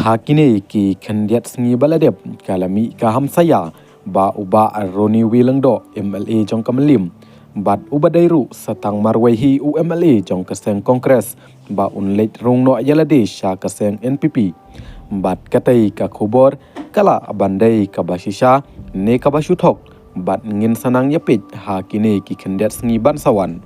hakine ki kandidat sengi baladep kalami kaham saya ba uba Roni Wilangdo MLA jong kamalim bat ubadairu satang marwaihi UMLA jong keseng kongres ba unlet rungno yalade sha keseng NPP bat katai ka khobor kala bandai ka basisha ne ka basuthok bat ngin sanang yapit hakine ki kandidat sengi bansawan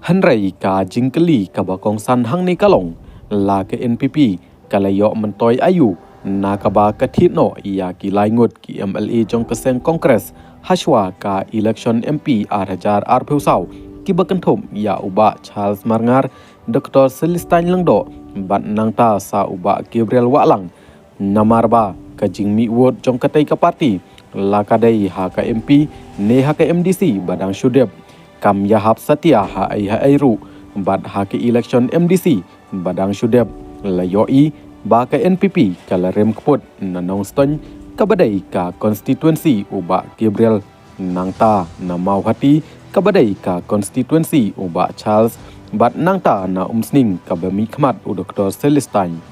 hanrai ka jingkeli ka bakong san hang ne kalong la ke NPP kalayo mentoy ayu nakaba kathino ya ki laingut ki MLA jong keseng kongres haswa ka election MP 2000 arphusau ki bakanthom ya uba Charles Marngar Dr. Celestine Langdo bat nangta sa uba Gabriel Walang namarba ka jingmi wot jong katai ka parti la kadai ha ka MP ne ha ka MDC badang syudep kam yahap satya ha ai ru bat ha ki election MDC badang syudep layoi ba ka NPP kala rem kput nanong ston kabadai ka constituency uba Gabriel nangta na mauhati kabadai ka constituency uba Charles bat nangta na umsning kabami khmat u Dr. Celestine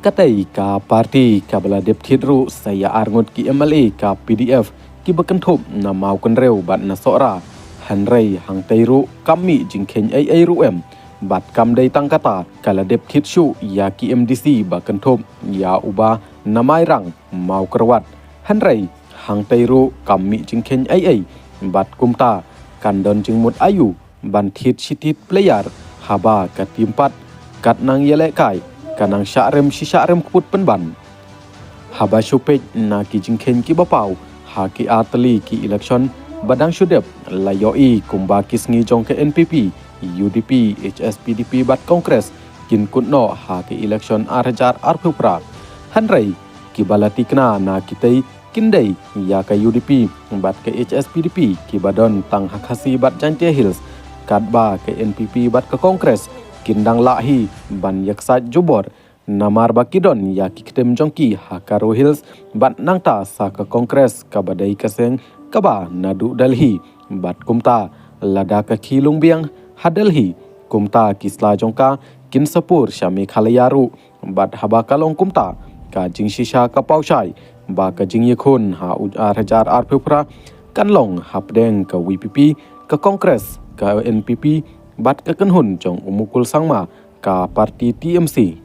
katai ka parti kabala depthidru saya arngut ki MLA ka PDF ki bakanthop na mau konreu bat na sora hanrei hang tairu kami jingkhen ai ruem bat kam dai tangkata kala dep thitshu ya ki MDC ba kanthop ya uba namai rang mau kerwat hanrai hang tairu kammi jingkhen ai bat kumta kandon jingmut ayu ban thit sitit player haba ka timpat kat nang yele kai kanang syarem kuput penban haba syupej na ki jingkhen ki bapau ha ki atli ki election badang syudep layoi kumba kisngi jong ke NPP UDP HSPDP bat kongres kin kunno ha ke election arjar arphupra hanrai ki balati kna na kitai kindai ya ka UDP bat ke HSPDP ki badon tang hakasi bat Jantia Hills kadba ke NPP bat ke kongres kindang lahi ban yaksa jubor namar bakidon ya ki ketem jongki ha karo Hills bat nangta sa ke kongres ka badai kaseng kaba nadu Delhi bat kumta lada ka khilung biang Hadelhi kumta kisla jongka kin sapur syami khalayaru bat haba kalong kumta ka jing shisha ka paushai ba ka jing yekhun ha ujar hajar arphupra kanlong hapdeng ka WPP ka kongres ka NPP bat ka kanhun jong umukul sangma ka parti TMC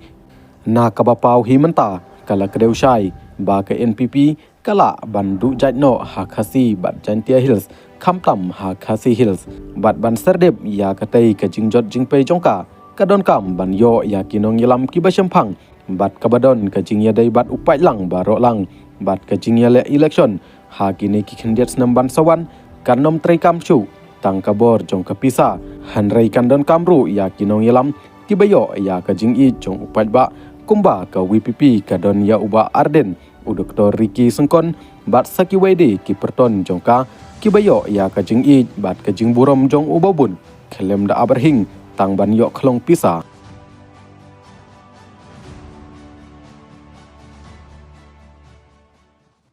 na ka bapau himanta kala kadeushai ba ka NPP kala bandu jatno ha khasi bat Jantia Hills khamtam ha khasi Hills bat ban serdep ya katai ka jingjot jingpei jongka kadon kam ban yo ya kinong yelam ki basempang bat kabadon ka jingya dai bat upai lang baro lang bat ka jingya le election ha kini ki kandidat namban sawan kanom trei kam chu tang kabor jong ka pisa hanrei kandon kamru ya kinong yelam ki bayo ya ka jingi jong upai ba kumba ka WPP kadon ya uba Arden u Dr. Ricky Sengkon bat saki wede ki perton jongka ki bayo ya ka jingi bat ka jing burom jong ubabun kelem da aberhing tang ban yo khlong pisa